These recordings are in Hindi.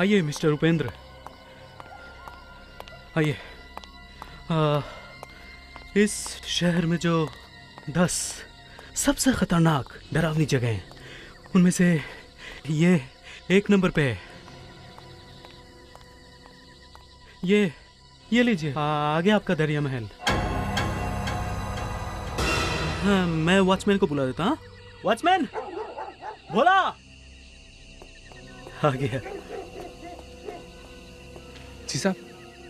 आइए मिस्टर उपेंद्र, आइए। इस शहर में जो 10 सबसे खतरनाक डरावनी जगह हैं, उनमें से ये 1 नंबर पे है। ये लीजिए, आगे आपका दरिया महल। हाँ, मैं वॉचमैन को बुला देता। हाँ, वॉचमैन, बोला। आ गया। जी साहब।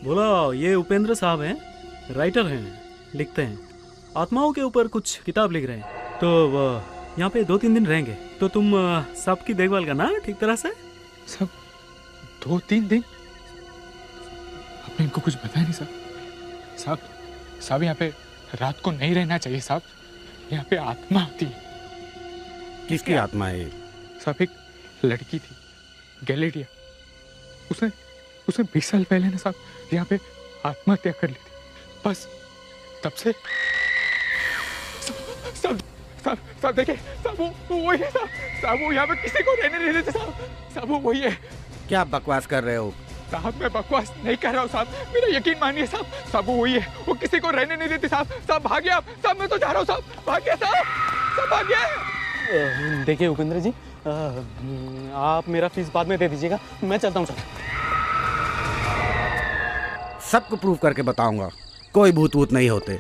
बोला, ये उपेंद्र साहब हैं, राइटर हैं, लिखते हैं, आत्माओं के ऊपर कुछ किताब लिख रहे हैं। तो यहाँ पे 2-3 दिन रहेंगे, तो तुम सबकी देखभाल करना ठीक तरह से। सब 2-3 दिन? आपने इनको कुछ बताया नहीं साहब? साहब यहाँ पे रात को नहीं रहना चाहिए साहब, यहाँ पे आत्मा आती है। किसकी आत्मा है? साहब एक लड़की थी, गैलेडिया, उसने 20 साल पहले ना साहब यहाँ पे आत्महत्या कर ली थी। बस तब से साहब देखिए साहब, वो वही है साहब, वो यहाँ पे किसी को रहने नहीं देते साहब, वो वही है। क्या बकवास कर रहे हो? साहब मैं बकवास नहीं कर रहा हूँ साहब, मेरा यकीन मानिए साहब, वो वही है, वो किसी को रहने नहीं देती साहब, भागिए आप साहब, मैं तो जा रहा हूँ साहब, भागिए साहब, भागिए। देखिए उपेंद्र जी, आप मेरा फीस बाद में दे दीजिएगा, मैं चलता हूँ सर। सबको प्रूव करके बताऊंगा, कोई भूत वूत नहीं होते।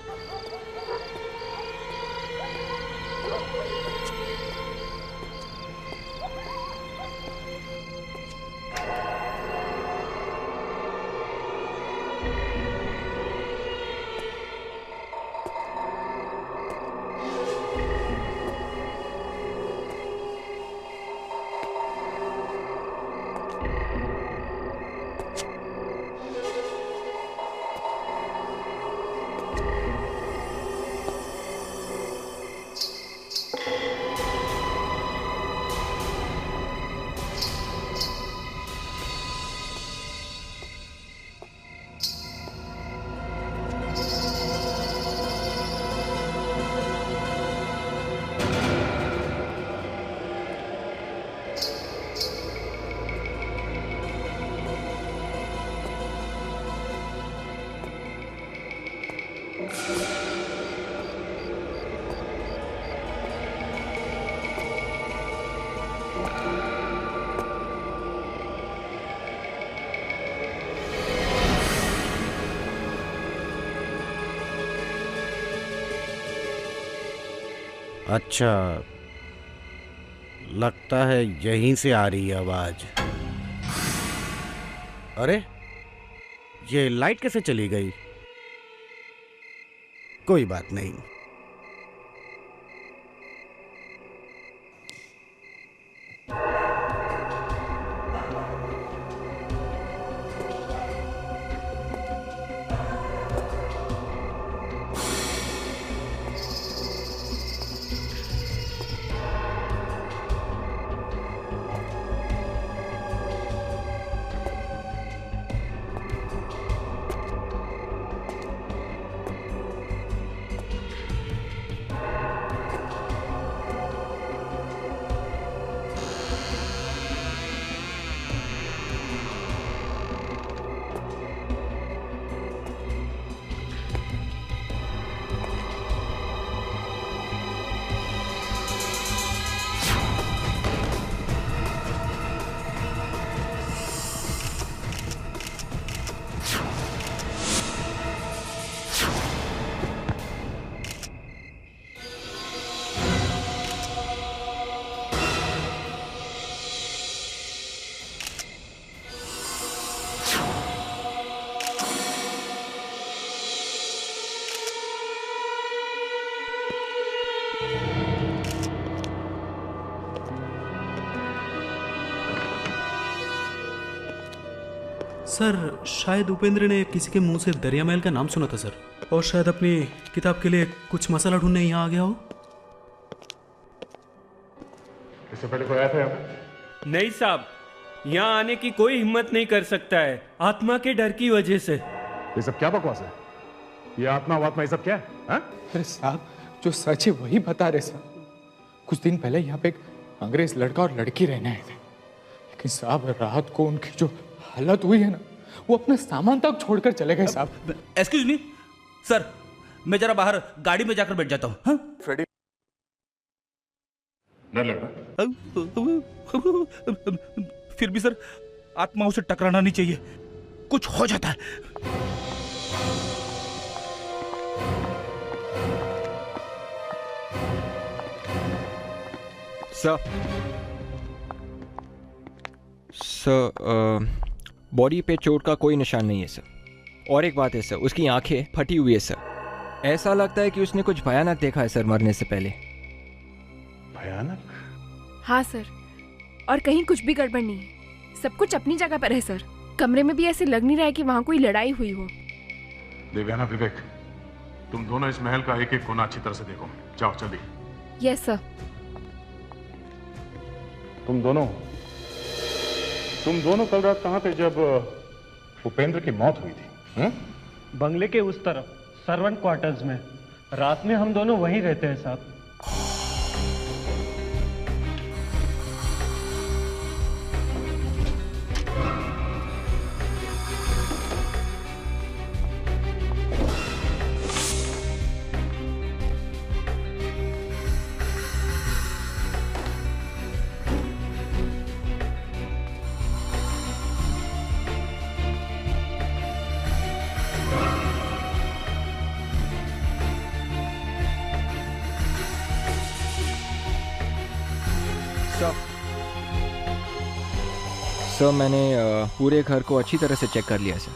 अच्छा, लगता है यहीं से आ रही है आवाज। अरे, ये लाइट कैसे चली गई? कोई बात नहीं। सर, शायद उपेंद्र ने किसी के मुंह से दरिया महल का नाम सुना था सर, और शायद अपनी किताब के लिए कुछ मसाला ढूंढने यहाँ आ गया हो। इससे पहले कोई आया था यहाँ पे? नहीं साहब, यहाँ आने की कोई हिम्मत नहीं कर सकता है, आत्मा के डर की वजह से। ये सब क्या बकवास है? ये आत्मा वात्मा ये सब क्या है? अरे साहब, जो सच है वही बता रहे साहब। कुछ दिन पहले यहाँ पे एक अंग्रेज लड़का और लड़की रहने आए थे, लेकिन साहब रात को उनकी जो हालत हुई है ना, वो अपना सामान तक छोड़कर चले गए साहब। एक्सक्यूज मी सर, मैं जरा बाहर गाड़ी में जाकर बैठ जाता हूँ। हाँ? फ्रेडी, डर लग रहा है? फिर भी सर, आत्माओं से टकराना नहीं चाहिए, कुछ हो जाता है। सर बॉडी पे चोट का कोई निशान नहीं है सर। और एक बात है सर, उसकी आंखें फटी हुई है सर। ऐसा लगता है कि उसने कुछ भयानक देखा है सर मरने से पहले। भयानक? हाँ सर, और कहीं कुछ भी गड़बड़ नहीं है, सब कुछ अपनी जगह पर है सर। कमरे में भी ऐसे लग नहीं रहा है कि वहाँ कोई लड़ाई हुई हो। देवयाना, विवेक, तुम दोनों इस महल का एक एक कोना अच्छी तरह से देखो। जाओ जल्दी। Yes sir. तुम दोनों कल रात कहाँ थे जब उपेंद्र की मौत हुई थी? बंगले के उस तरफ सर्वेंट क्वार्टर्स में। रात में हम दोनों वहीं रहते हैं साहब। सर मैंने पूरे घर को अच्छी तरह से चेक कर लिया सर।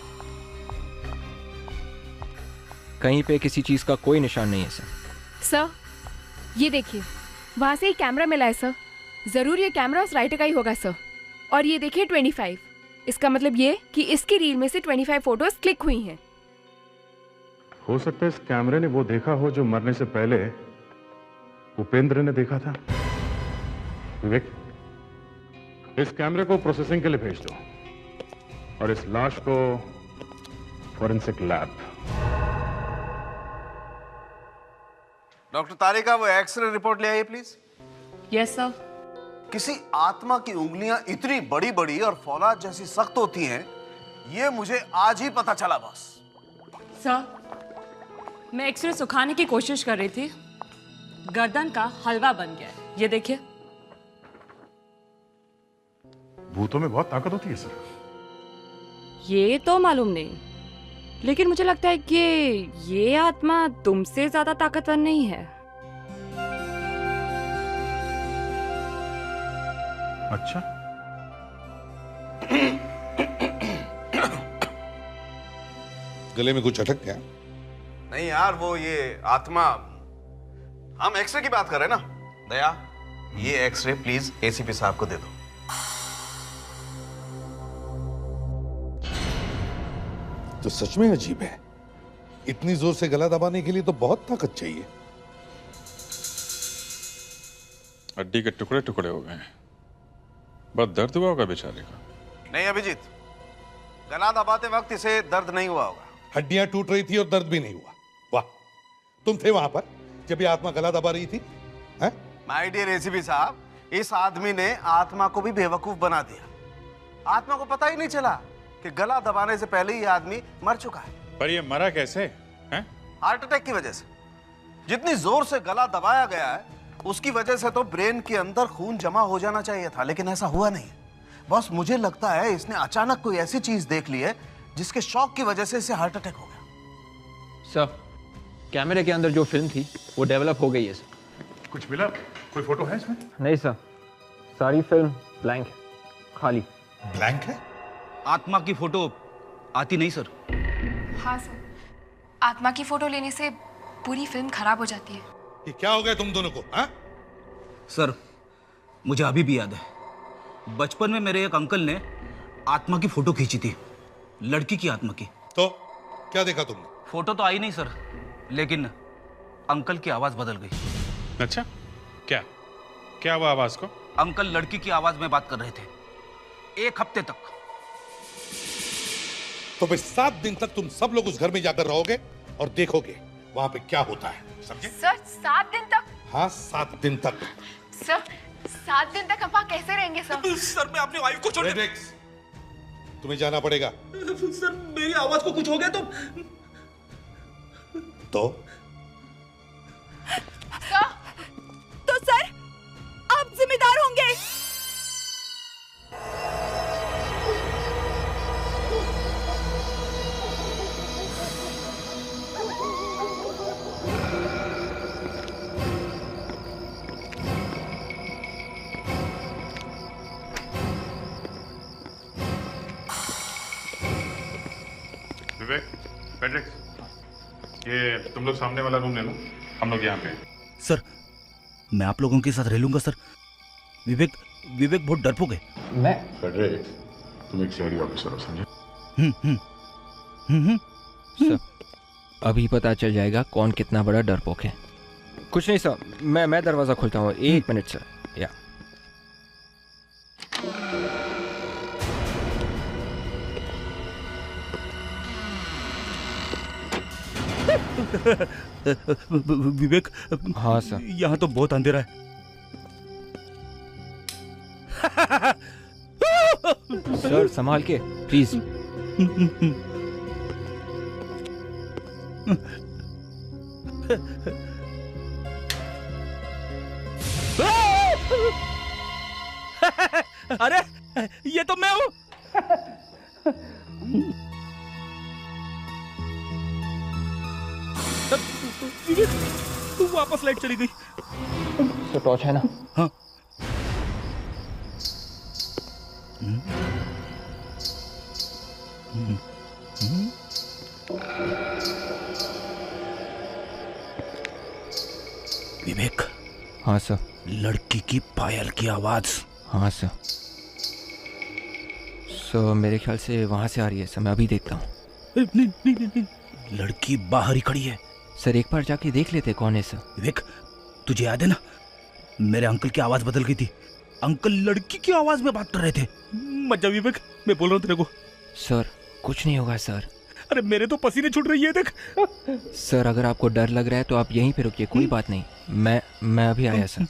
कहीं पे किसी चीज़ का कोई निशान नहीं है सर। सर ये देखिए, वहाँ से एक कैमरा मिला है सर। ज़रूर ये कैमरा उस राइटर का ही होगा सर। और ये देखिए 25, इसका मतलब ये कि इसकी रील में से 25 फोटोज क्लिक हुई हैं। हो सकता है इस कैमरे ने वो देखा हो जो मरने से पहले उपेंद्र ने देखा था। विवेक, इस कैमरे को प्रोसेसिंग के लिए भेज दो और इस लाश को फॉरेंसिक लैब। डॉक्टर तारिका, वो एक्सरे रिपोर्ट ले आइए प्लीज। Yes sir. किसी आत्मा की उंगलियां इतनी बड़ी बड़ी और फौलाद जैसी सख्त होती हैं, ये मुझे आज ही पता चला बॉस। सर, मैं एक्सरे सुखाने की कोशिश कर रही थी, गर्दन का हलवा बन गया है। ये देखिए। भूतों में बहुत ताकत होती है सर। ये तो मालूम नहीं, लेकिन मुझे लगता है कि ये आत्मा तुमसे ज्यादा ताकतवर नहीं है। अच्छा, गले में कुछ अटक गया? नहीं यार, वो ये आत्मा, हम एक्सरे की बात कर रहे हैं ना। दया, ये एक्सरे प्लीज एसीपी साहब को दे दो। तो सच में अजीब है, इतनी जोर से गला दबाने के लिए तो बहुत ताकत चाहिए। हड्डी के टुकड़े टुकड़े हो गए हैं, बहुत दर्द हुआ होगा बेचारे का। नहीं अभिजीत, गला दबाते वक्त इसे दर्द नहीं हुआ होगा। हड्डियां टूट रही थी और दर्द भी नहीं हुआ। वाह, तुम थे वहां पर जब ये आत्मा गला दबा रही थी? माय डियर एसीपी साहब, इस आदमी ने आत्मा को भी बेवकूफ बना दिया। आत्मा को पता ही नहीं चला कि गला दबाने से पहले ही आदमी मर चुका है। पर ये मरा कैसे है? हार्ट अटैक की वजह से। जितनी जोर से गला दबाया गया है, उसकी वजह से तो ब्रेन के अंदर खून जमा हो जाना चाहिए था, लेकिन ऐसा हुआ नहीं। बस मुझे लगता है इसने अचानक कोई ऐसी चीज देख ली है जिसके शॉक की वजह से इसे हार्ट अटैक हो गया। सर, कैमरे के अंदर जो फिल्म थी वो डेवलप हो गई है सर। कुछ मिला? कोई फोटो है इसमें? नहीं सर, सारी फिल्म ब्लैंक है, खाली। ब्लैंक है? आत्मा की फोटो आती नहीं सर। हाँ सर, आत्मा की फोटो लेने से पूरी फिल्म खराब हो जाती है। ये क्या हो गया तुम दोनों को? सर, मुझे अभी भी याद है, बचपन में मेरे एक अंकल ने आत्मा की फोटो खींची थी, लड़की की आत्मा की। तो क्या देखा तुमने? फोटो तो आई नहीं सर, लेकिन अंकल की आवाज बदल गई। अच्छा, क्या क्या हुआ आवाज को? अंकल लड़की की आवाज में बात कर रहे थे 1 हफ्ते तक। तो फिर 7 दिन तक तुम सब लोग उस घर में जाकर रहोगे और देखोगे वहां पे क्या होता है, समझे? सर 7 दिन तक? हाँ, 7 दिन तक। सर 7 दिन तक हम वहाँ कैसे रहेंगे सर? सर मैं अपनी वाइफ को छोड़ तुम्हें जाना पड़ेगा। सर मेरी आवाज को कुछ हो गया तो सर आप जिम्मेदार होंगे। विवेक, पेड्रिक्स, ये तुम लोग सामने वाला रूम ले लो, हम लोग यहाँ पे। सर मैं आप लोगों के साथ रह लूंगा सर। विवेक बहुत डरपोक है। मैं पेड्रिक्स, तुम एक शहरी ऑफिसर हो, समझे? सर अभी पता चल जाएगा कौन कितना बड़ा डरपोक है। कुछ नहीं सर, मैं दरवाजा खोलता हूँ। 1 मिनट सर। या विवेक। हाँ सर। यहाँ तो बहुत अंधेरा है। सर संभाल के प्लीज। अरे ये तो मैं हूँ। वापस लाइट चली गई। तो टॉर्च है ना? हाँ। विवेक। हाँ सर। लड़की की पायल की आवाज। हाँ सर। सर मेरे ख्याल से वहां से आ रही है सर, मैं अभी देखता हूँ। नहीं, लड़की बाहर ही खड़ी है। सर एक बार जाके देख लेते कौन है सर। विवेक तुझे याद है ना, मेरे अंकल की आवाज बदल गई थी। अंकल लड़की की आवाज में बात कर रहे थे। मत जा विवेक, मैं बोल रहा हूँ तेरे को। सर कुछ नहीं होगा सर। अरे मेरे तो पसीने छूट रही है, देख। सर अगर आपको डर लग रहा है तो आप यहीं पे रुकिए, कोई बात नहीं। मैं अभी आया सर।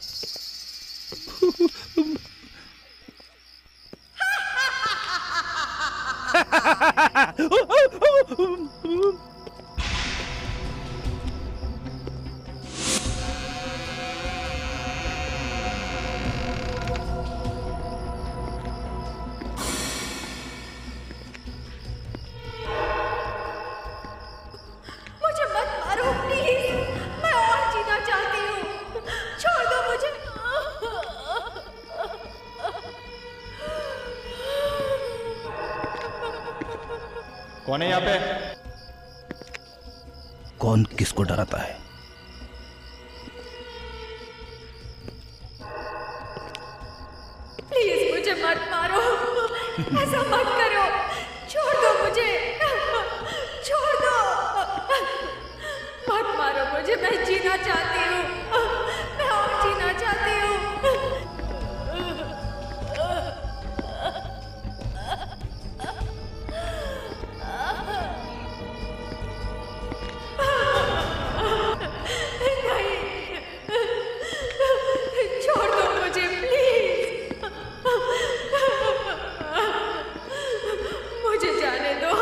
मुझे मत मारो प्लीज, मैं और जीना चाहती हूँ, छोड़ दो मुझे। कौन है यहाँ पे? कौन किसको डराता है? प्लीज मुझे मत मारो, ऐसा मत करो, छोड़ दो मुझे, छोड़ दो, मत मारो मुझे, मैं जीना चाहती हूँ, मैं और जीना चाहती हूँ। नहीं, छोड़ दो मुझे प्लीज, मुझे जाने दो।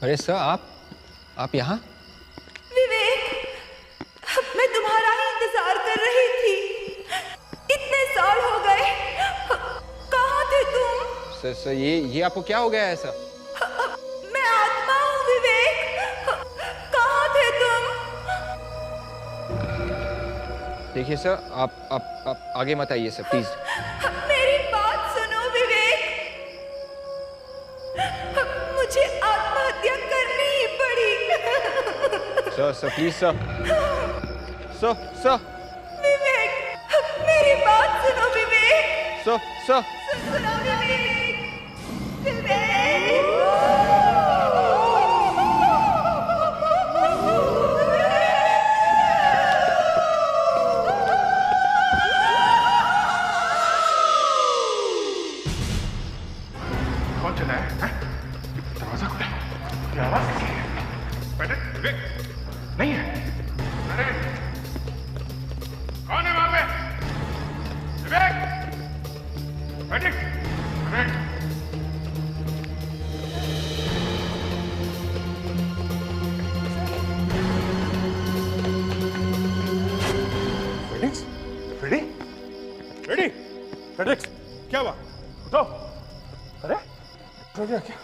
अरे सर आप यहाँ? विवेक, मैं तुम्हारा ही इंतजार कर रही थी, इतने साल हो गए, कहाँ थे तुम? सर ये आपको क्या हो गया है सर? मैं आत्मा हूँ विवेक, कहाँ थे तुम? देखिए सर आप आगे मत आइए सर प्लीज। मेरी बात सुनो विवेक, मुझे आत्महत्या करनी ही पड़ी। सर प्लीज सर विवेक, मेरी बात सुनो विवेक। सर सुनो विवेक, कौन चला है? दरवाजा खुला है। क्या आवाज कैसी है? विवेक नहीं है। अरे कौन है वहां पे? फ्रेडिक्स, फ्रेडी, फ्रेडी, फ्रेडिक्स, क्या हुआ? उठो। अरे हो गया क्या?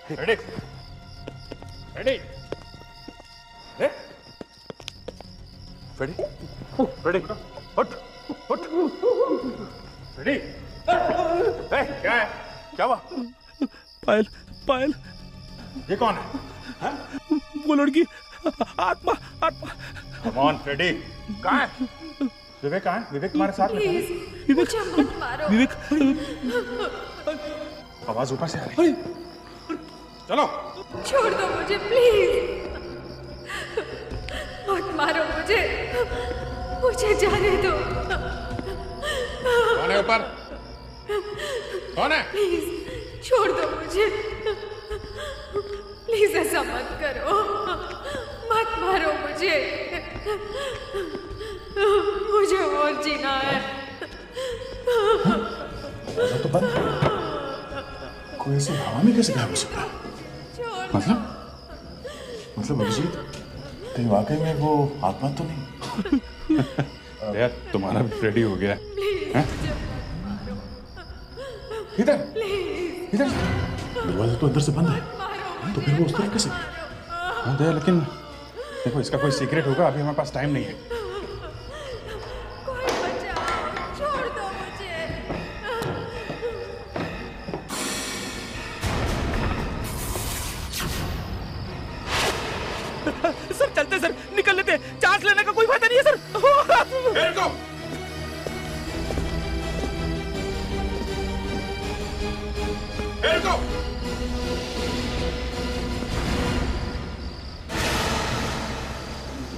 फ्रेडिक्स, फ्रेडी, फ्रेडी, फ्रेडी, उठ, उठ, फ्रेडी, क्या है? क्या हुआ? पायल, पायल, ये कौन है? हाँ? वो लड़की, आत्मा, आत्मा। Come on, फ्रेडी, कहाँ है? विवेक कहाँ है? विवेक तुम्हारे साथ में है? मुझे मत मारो। विवेक, आवाज ऊपर से आ रही है। चलो। छोड़ दो मुझे प्लीज, मत मारो मुझे, मुझे जाने दो। कौन है ऊपर? कौन है? प्लीज छोड़ दो मुझे, प्लीज ऐसा मत करो, मत मारो मुझे, मुझे और जीना है। दरवाजा तो बंद है। कोई ऐसी हवा में कैसे गायब हो सकता है? मतलब अभिजीत, कहीं वाकई में वो आत्मा तो नहीं? यार तुम्हारा भी रेडी हो गया है? इधर, इधर। दरवाजा तो अंदर से बंद है, तो फिर वो उस तरफ कैसे? हाँ दया, लेकिन देखो इसका कोई सीक्रेट होगा, अभी हमारे पास टाइम नहीं है। छोड़ दो मुझे। सर चलते सर, निकल लेते, चांस लेने का कोई फायदा नहीं है सर।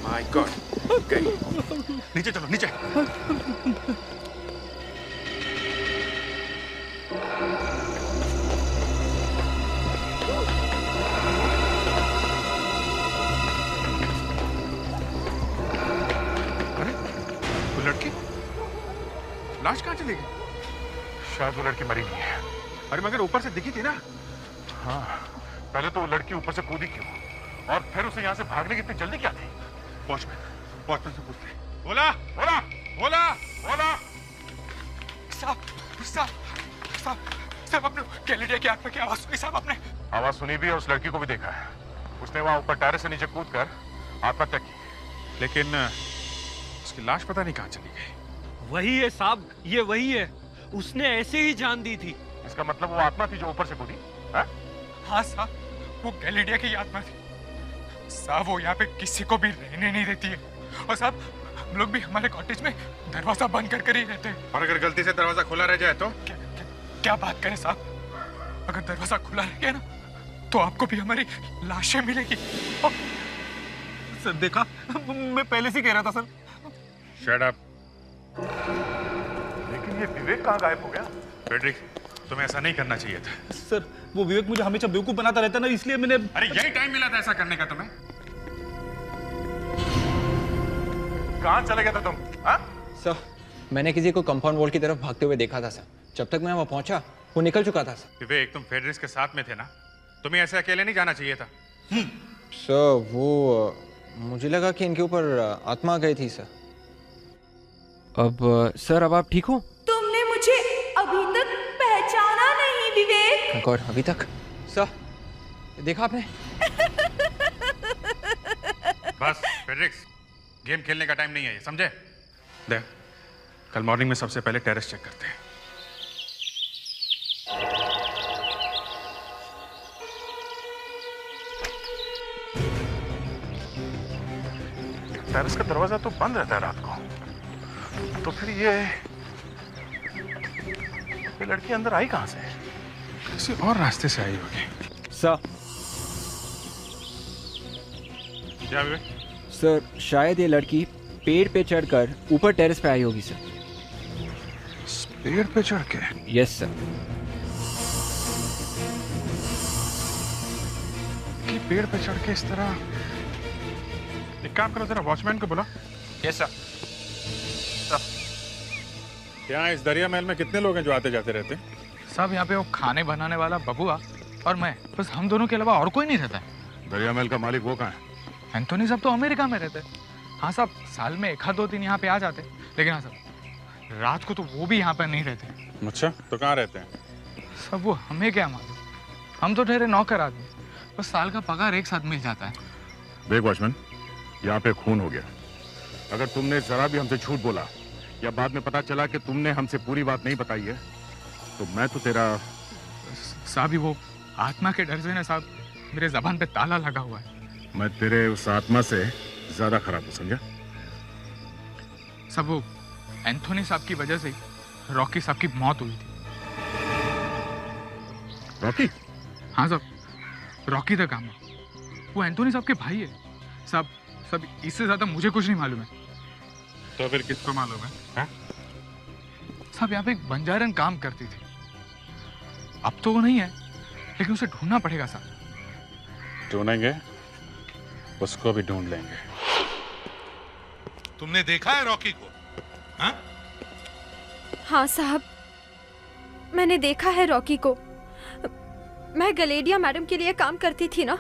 माय गॉड, गई। नीचे चलो, नीचे। अरे वो लड़की, लाश कहाँ चली गई? शायद वो लड़की मरी नहीं है। अरे मगर ऊपर से दिखी थी ना। हाँ, पहले तो वो लड़की ऊपर से कूदी क्यों, और फिर उसे यहाँ से भागने की इतनी जल्दी क्या थी? वॉचमैन से पूछते। बोला, बोला, बोला, बोला। साहब, साहब, साहब, साहब आपने गैलेरिया की आत्मा की आवाज सुनी? साहब आपने आवाज सुनी भी और उस लड़की को भी देखा है। उसने वहां ऊपर टेरेस से नीचे कूदकर आत्महत्या की, लेकिन उसकी लाश पता नहीं कहाँ चली गई। वही है साहब, ये वही है। उसने ऐसे ही जान दी थी। इसका मतलब वो आत्मा थी जो ऊपर से कूदी? हाँ साहब, वो गैलेरिया की आत्मा थी। साहब वो यहाँ पे किसी को भी रहने नहीं देती है, और साहब हम लोग भी हमारे कॉटेज में दरवाजा बंद कर ही रहते हैं। और अगर गलती से दरवाजा खुला रह जाए तो? क्या बात करें साहब, अगर दरवाजा खुला रह गया ना तो आपको भी हमारी लाशें मिलेगी। सर देखा, मैं पहले से कह रहा था सर। Shut up. लेकिन ये विवेक कहाँ गायब हो गया? फ्रेडरिक, तुम्हें ऐसा नहीं करना चाहिए था। सर वो विवेक मुझे हमेशा बेवकूफ बनाता रहता ना, इसलिए मैंने। अरे यही टाइम मिला था ऐसा करने का तुम्हें। कहाँ चले गए थे तुम? सर मैंने किसी को कंपाउंड वॉल की तरफ भागते हुए देखा था सर। जब तक मैं वहां पहुंचा वो निकल चुका था सर। विवेक, तुम फेडरिक्स के साथ में थे ना, तुम्हें ऐसे अकेले नहीं जाना चाहिए था। सर वो मुझे लगा कि इनके ऊपर आत्मा गई थी सर। अब सर अब आप ठीक हो? तुमने मुझे अभी तक पहचाना नहीं विवेक। गॉड, अभी तक? सर देखा आपने? बस फेडरिक्स, गेम खेलने का टाइम नहीं है, समझे? देख, कल मॉर्निंग में सबसे पहले टेरेस चेक करते हैं। टेरेस का दरवाजा तो बंद रहता है रात को, तो फिर ये लड़की अंदर आई कहां से? किसी और रास्ते से आई होगी। सर क्या विवेक? सर शायद ये लड़की पेड़ पे चढ़कर ऊपर टेरेस पे आई होगी सर। पेड़ पे चढ़ के? Yes sir. कि पेड़ पे चढ़ के इस तरह? एक काम करो, जरा वॉचमैन को बुला। Yes sir. यहाँ इस दरिया महल में कितने लोग हैं जो आते जाते रहते? साहब यहाँ पे वो खाने बनाने वाला बबुआ और मैं, बस हम दोनों के अलावा और कोई नहीं रहता है। दरिया महल का मालिक वो कहाँ है? एंथोनी साहब तो अमेरिका में रहते हैं। हाँ साहब, साल में 1 आध 2 दिन यहाँ पे आ जाते, लेकिन हाँ सर, रात को तो वो भी यहाँ पर नहीं रहते। अच्छा, तो कहाँ रहते हैं? सब वो हमें क्या मालूम, हम तो ठहरे नौकर आदमी, बस साल का पगार एक साथ मिल जाता है। देख वॉचमैन, यहाँ पे खून हो गया। अगर तुमने जरा भी हमसे झूठ बोला या बाद में पता चला कि तुमने हमसे पूरी बात नहीं बताई है तो मैं तो तेरा... साहब वो आत्मा के डर से ना साहब मेरे जबान पे ताला लगा हुआ है। मैं तेरे उस आत्मा से ज्यादा खराब हूं, समझा? सब वो एंथोनी साहब की वजह से ही रॉकी साहब की मौत हुई थी। रॉकी? हाँ साहब, रॉकी द गामा, वो एंथोनी साहब के भाई है साहब। सब इससे ज्यादा मुझे कुछ नहीं मालूम है। तो फिर किसको मालूम है? साहब यहाँ पे एक बंजारन काम करती थी, अब तो वो नहीं है, लेकिन उसे ढूंढना पड़ेगा साहब। ढूंढेंगे, उसको भी ढूंढ लेंगे। तुमने देखा है रॉकी को? हाँ? हाँ साहब, मैंने देखा है रॉकी को। मैं गलेडिया मैडम के लिए काम करती थी ना।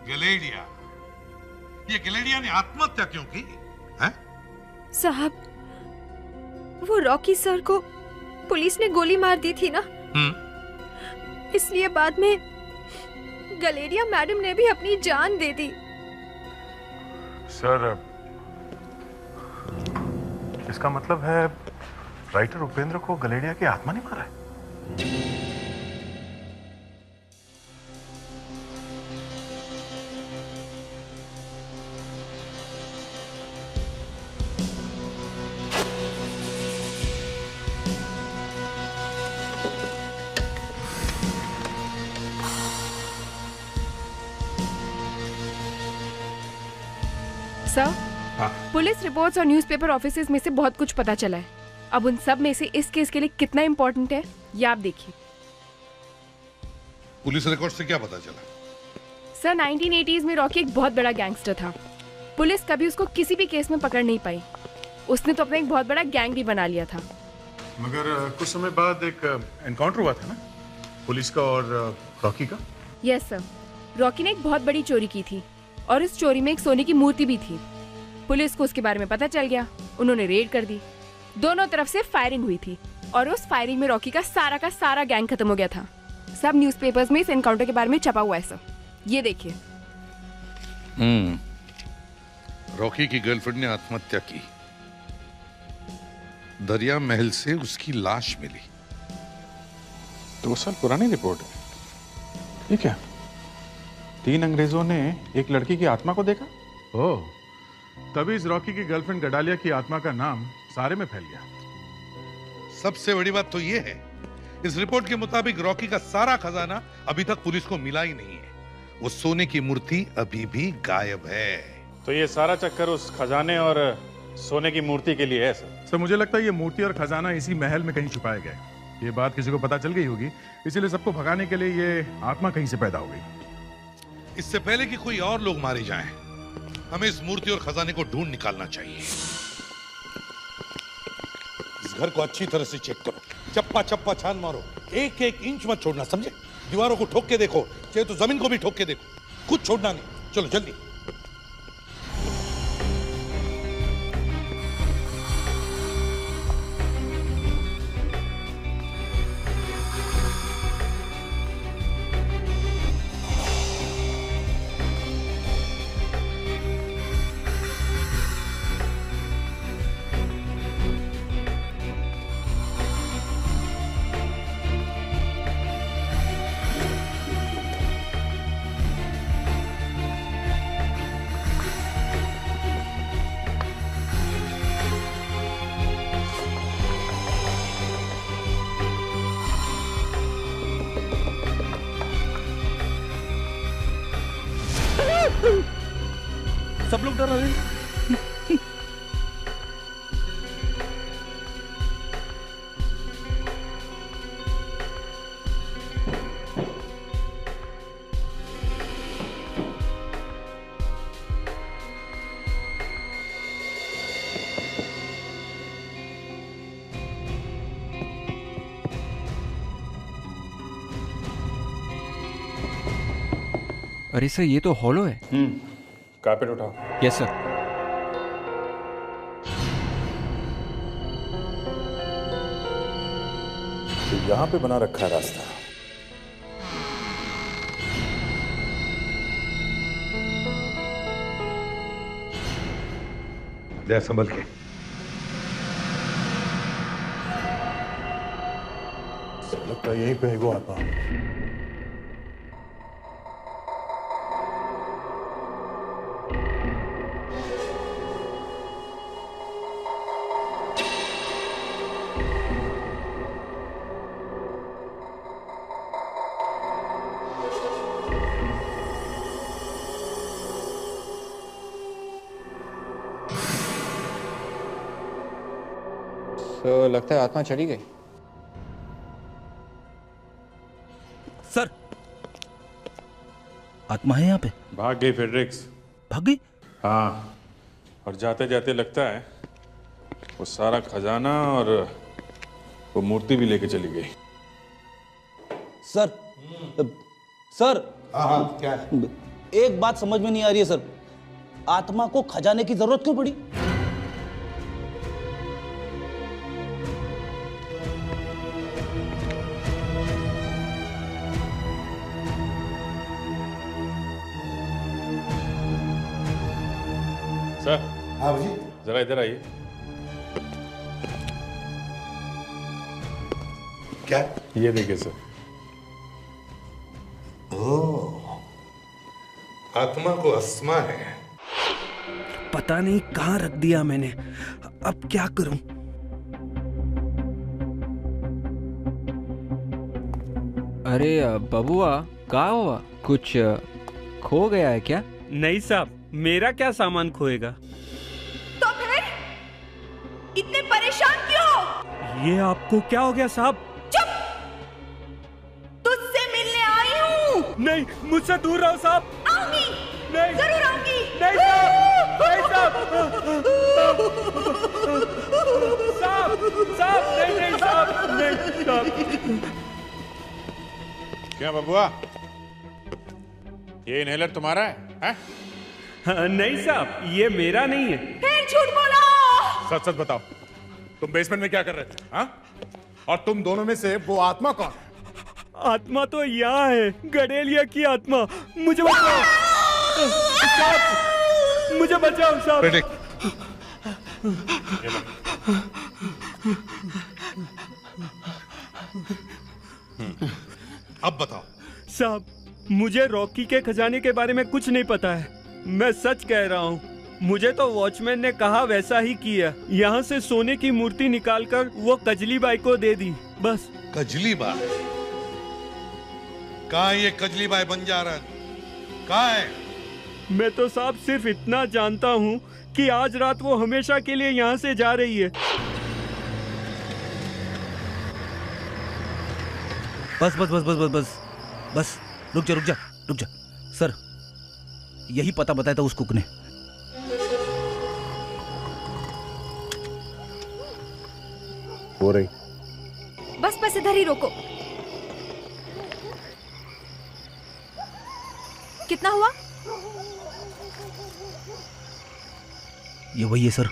गलेडिया? ये गलेडिया ने आत्महत्या क्यों की? हैं? साहब, वो रॉकी सर को पुलिस ने गोली मार दी थी ना, इसलिए बाद में गलेडिया मैडम ने भी अपनी जान दे दी। सर, इसका मतलब है राइटर उपेंद्र को गलेडिया की आत्मा ने मारा है? सर, पुलिस रिपोर्ट्स और न्यूज़पेपर ऑफिसेज में से बहुत कुछ पता चला है। अब उन सब में से इस केस के लिए कितना इम्पोर्टेंट है ये आप देखिए। पुलिस रिकॉर्ड से क्या पता चला? सर, 1980s में रॉकी एक बहुत बड़ा गैंगस्टर था। पुलिस कभी उसको किसी भी केस में पकड़ नहीं पाई। उसने तो अपना एक बहुत बड़ा गैंग भी बना लिया था। मगर कुछ समय बाद एक एनकाउंटर हुआ था ना, पुलिस का और रॉकी का? यस सर, रॉकी ने एक बहुत बड़ी चोरी की थी और इस चोरी में एक सोने की मूर्ति भी थी। पुलिस को उसके बारे में पता चल गया, उन्होंने रेड कर दी। दोनों तरफ से फायरिंग हुई थी और उस फायरिंग में रॉकी का सारा गैंग खत्म हो गया था। सब न्यूज़पेपर्स में इस एनकाउंटर के बारे में छपा हुआ है सर, ये देखिए। रॉकी की गर्लफ्रेंड ने आत्महत्या की, दरिया महल से उसकी लाश मिली। 2 साल पुरानी रिपोर्ट है ये क्या? 3 अंग्रेजों ने एक लड़की की आत्मा को देखा। ओह, तभी इस रॉकी की गर्लफ्रेंड गडालिया की आत्मा का नाम सारे में फैल गया। सबसे बड़ी बात तो यह है, इस रिपोर्ट के मुताबिक रॉकी का सारा खजाना अभी तक पुलिस को मिला ही नहीं है। वो सोने की मूर्ति अभी भी गायब है। तो ये सारा चक्कर उस खजाने और सोने की मूर्ति के लिए है सर? सर, मुझे लगता है ये मूर्ति और खजाना इसी महल में कहीं छुपाए गए। ये बात किसी को पता चल गई होगी, इसीलिए सबको भगाने के लिए ये आत्मा कहीं से पैदा हो गई। इससे पहले कि कोई और लोग मारे जाएं, हमें इस मूर्ति और खजाने को ढूंढ निकालना चाहिए। इस घर को अच्छी तरह से चेक करो, चप्पा चप्पा छान मारो, एक एक इंच मत छोड़ना, समझे? दीवारों को ठोक के देखो, चाहे तो जमीन को भी ठोक के देखो, कुछ छोड़ना नहीं। चलो जल्दी। सब लोग डर रहे हैं। अरे सर, ये तो हॉलो है। कारपेट उठाओ। Yes sir. तो यहाँ पे बना रखा है रास्ता। दे संभल के। लगता है यहीं पे है वो आत्मा। तो लगता है आत्मा चली गई। सर, आत्मा है यहाँ पे? भाग गई फेड्रिक्स। भाग गई? हाँ, और जाते जाते लगता है वो सारा खजाना और वो मूर्ति भी लेके चली गई। Sir, sir. हाँ, क्या है? एक बात समझ में नहीं आ रही है सर, आत्मा को खजाने की जरूरत क्यों पड़ी? सर। हाँ जी। जरा इधर आइए। क्या? ये देखिए सर। ओह, आत्मा को अस्मा है। पता नहीं कहाँ रख दिया मैंने, अब क्या करूं? अरे बबुआ, कहाँ हुआ? कुछ खो गया है क्या? नहीं साहब, मेरा क्या सामान खोएगा? तो फिर इतने परेशान क्यों? ये आपको क्या हो गया साहब? चुप! तुझसे मिलने आई हूँ। नहीं, मुझसे दूर रहो साहब। आऊंगी। नहीं, जरूर आऊंगी। नहीं साहब, नहीं साहब, साहब, साहब, नहीं साहब, नहीं साहब। क्या बबुआ, ये इनहेलर तुम्हारा है? नहीं साहब, ये मेरा नहीं है। फिर झूठ बोला। सच सच बताओ, तुम बेसमेंट में क्या कर रहे थे? हाँ? और तुम दोनों में से वो आत्मा कौन है? आत्मा तो यहाँ है, गडेलिया की आत्मा। मुझे बचाओ साहब, मुझे बचाओ साहब। अब बताओ साहब, मुझे रॉकी के खजाने के बारे में कुछ नहीं पता है। मैं सच कह रहा हूँ, मुझे तो वॉचमैन ने कहा वैसा ही किया। यहाँ से सोने की मूर्ति निकालकर वो कजली बाई को दे दी, बस। कजली बाई? कहाँ ये कजली बाई बंजारन? कहाँ है? मैं तो साहब सिर्फ इतना जानता हूँ कि आज रात वो हमेशा के लिए यहाँ से जा रही है। बस बस बस बस बस बस बस, रुक जा रुक जा रुक जा। सर, यही पता बताया था उस कुक ने। हो रही। बस बस इधर ही रोको। कितना हुआ? ये वही है सर।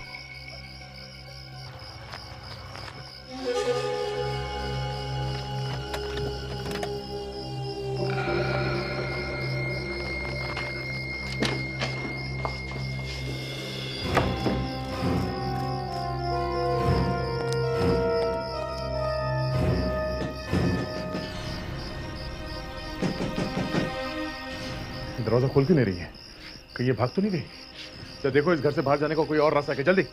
दरवाजा खोल क्यों नहीं रही है? कहीं ये भाग तो नहीं गई? तो देखो इस घर से बाहर जाने का कोई और रास्ता है, जल्दी।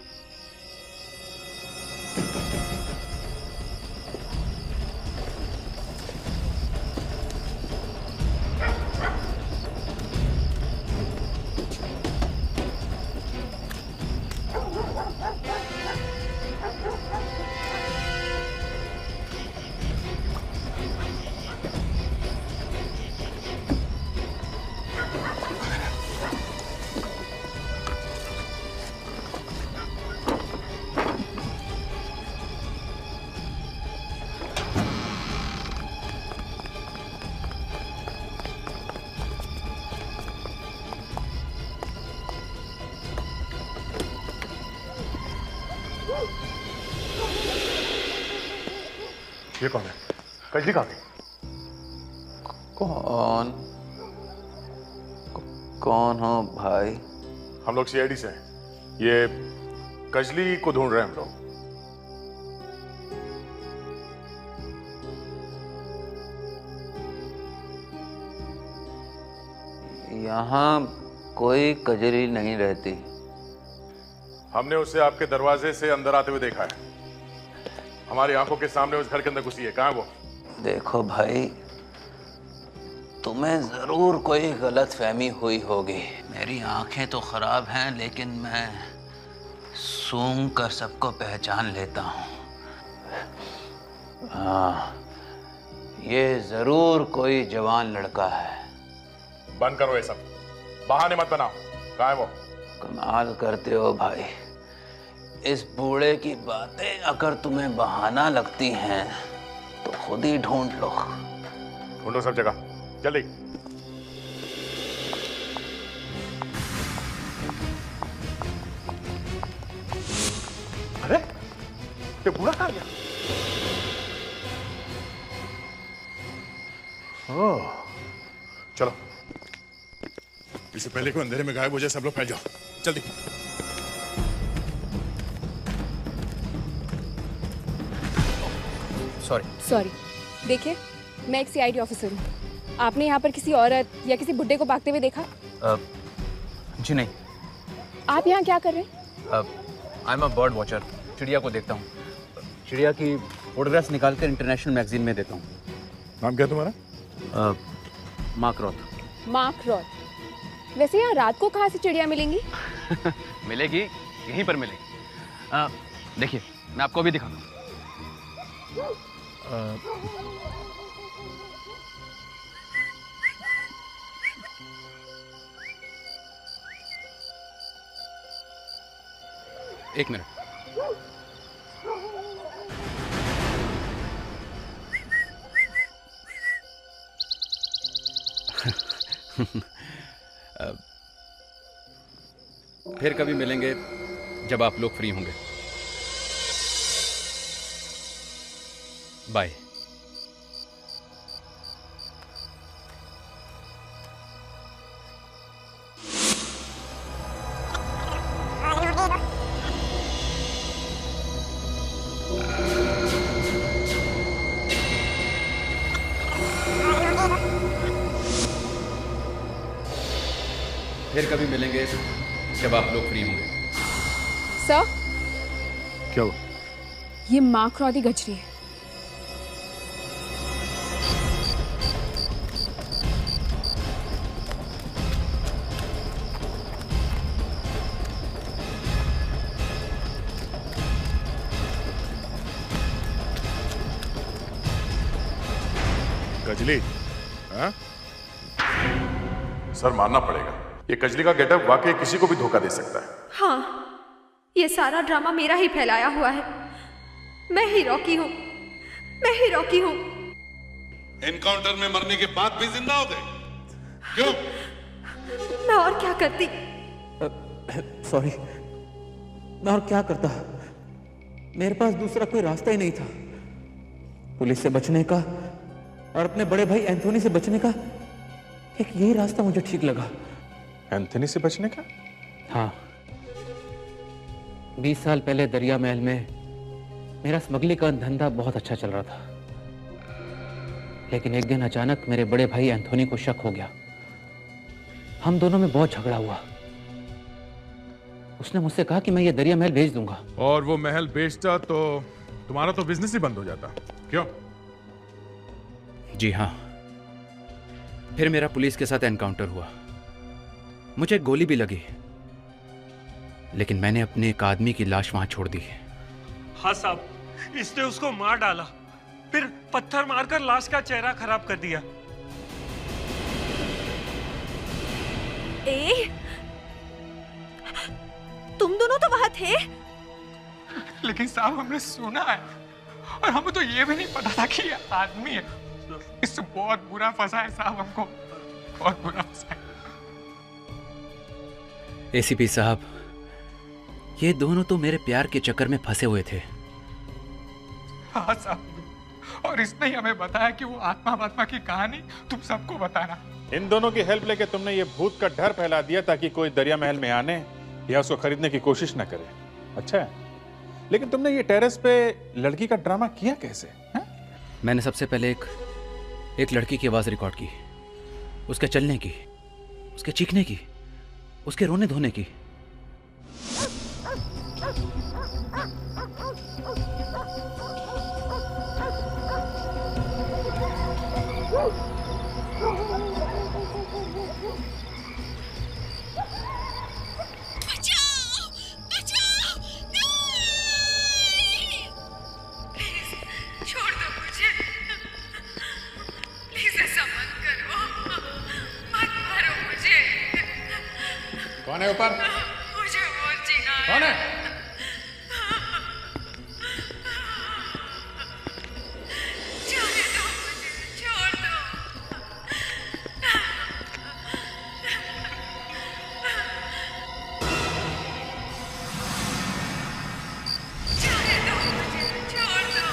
ये कौन है? कजली कहाँ गई? कौन हो भाई? हम लोग सीआईडी से हैं। ये कजली को ढूंढ रहे हैं हम लोग। यहाँ कोई कजली नहीं रहती। हमने उसे आपके दरवाजे से अंदर आते हुए देखा है। हमारी आंखों के सामने उस घर के अंदर घुसी है। कहाँ है वो? देखो भाई, तुम्हें जरूर कोई गलत फहमी हुई होगी। मेरी आंखें तो खराब हैं, लेकिन मैं सूंघ कर सबको पहचान लेता हूँ। हाँ, ये जरूर कोई जवान लड़का है। बंद करो ये सब, बहाने मत बनाओ। कहाँ है वो? कमाल करते हो भाई। इस बूढ़े की बातें अगर तुम्हें बहाना लगती हैं तो खुद ही ढूंढ लो। ढूंढो सब जगह, जल्दी। अरे ये बूढ़ा कहाँ गया? ओह, चलो, इससे पहले कोई अंधेरे में गायब हो जाए सब लोग फैल जाओ, जल्दी। सॉरी। देखिए, मैं एक सीआईडी ऑफिसर हूँ। आपने यहाँ पर किसी औरत या किसी बुड्ढे को भागते हुए देखा? जी नहीं। आप यहाँ क्या कर रहे हैं? I am a bird watcher. चिड़िया को देखता हूँ। चिड़िया की फोटोग्राफ्स निकाल कर इंटरनेशनल मैगजीन में देता हूँ। नाम क्या तुम्हारा? मार्क रॉथ। मार्क रॉथ। वैसे यहाँ रात को कहाँ से चिड़िया मिलेंगी? मिलेगी, यहीं पर मिलेगी। देखिए, मैं आपको अभी दिखाता हूँ। एक मिनट। फिर कभी मिलेंगे जब आप लोग फ्री होंगे। बाय। फिर कभी मिलेंगे जब आप लोग फ्री होंगे। सर, क्या हुआ? ये मार्क रॉथ की गजरी है। कजली? हाँ? सर, मानना पड़ेगा, ये कजली का गेटअप वाकई किसी को भी धोखा दे सकता है। हाँ, ये सारा ड्रामा मेरा ही फैलाया हुआ है। मैं ही रॉकी हूँ, मैं ही रॉकी हूँ। एनकाउंटर में मरने के बाद भी जिंदा हो गए? क्यों? मैं और क्या करती? सॉरी, मैं और क्या करता? मेरे पास दूसरा कोई रास्ता ही नहीं था। पुलिस से बचने का और अपने बड़े भाई एंथोनी से बचने का एक यही रास्ता मुझे ठीक लगा। एंथोनी से बचने का? हाँ, 20 साल पहले दरिया महल में मेरा स्मगलिंग का धंधा बहुत अच्छा चल रहा था, लेकिन एक दिन अचानक मेरे बड़े भाई एंथोनी को शक हो गया। हम दोनों में बहुत झगड़ा हुआ। उसने मुझसे कहा कि मैं ये दरिया महल बेच दूंगा। और वो महल बेचता तो तुम्हारा तो बिजनेस ही बंद हो जाता। क्यों? जी हाँ। फिर मेरा पुलिस के साथ एनकाउंटर हुआ। मुझे गोली भी लगी, लेकिन मैंने अपने एक आदमी की लाश वहां छोड़ दी। हाँ साहब, इसने उसको मार डाला, फिर पत्थर मारकर लाश का चेहरा खराब कर दिया। तुम दोनों तो वहां थे? लेकिन साहब, हमने सुना है और हमें तो ये भी नहीं पता था कि ये आदमी है। इससे बहुत बुरा फंसा है साहब, हमको बहुत बुरा फंसा है। एसीपी साहब, ये दोनों तो मेरे प्यार के चक्कर में फंसे हुए थे। हाँ साहब, और इसने ही हमें बताया कि वो आत्मा की कहानी तुम सबको बताना। इन दोनों की हेल्प लेके तुमने ये भूत का डर फैला दिया ताकि कोई दरिया महल में आने या उसको खरीदने की कोशिश न करे। अच्छा है, लेकिन तुमने ये टेरेस पे लड़की का ड्रामा किया कैसे? मैंने सबसे पहले एक लड़की की आवाज रिकॉर्ड की, उसके चलने की, उसके चीखने की, उसके रोने धोने की। कौन है ऊपर? मुझे और जीना है। कौन है? जाने दो मुझे, छोड़ दो। जाने दो मुझे, छोड़ दो।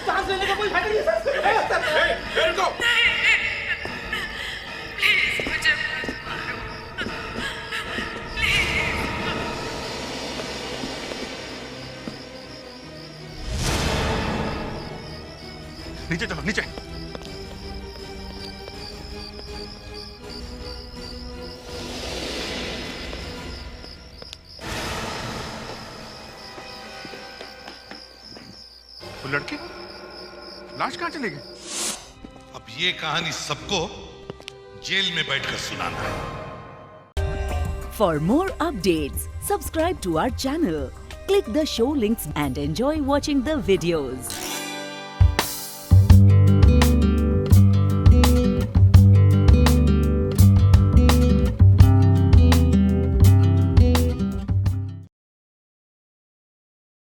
सांस लेने का कोई फायदा नहीं है सर। प्लीज मुझे मत मारो। नीचे चलो, नीचे। वो लड़की लाश कहां चली गई? अब ये कहानी सबको जेल में बैठकर सुनाना है। For more updates, subscribe to our channel, click the show links and enjoy watching the videos.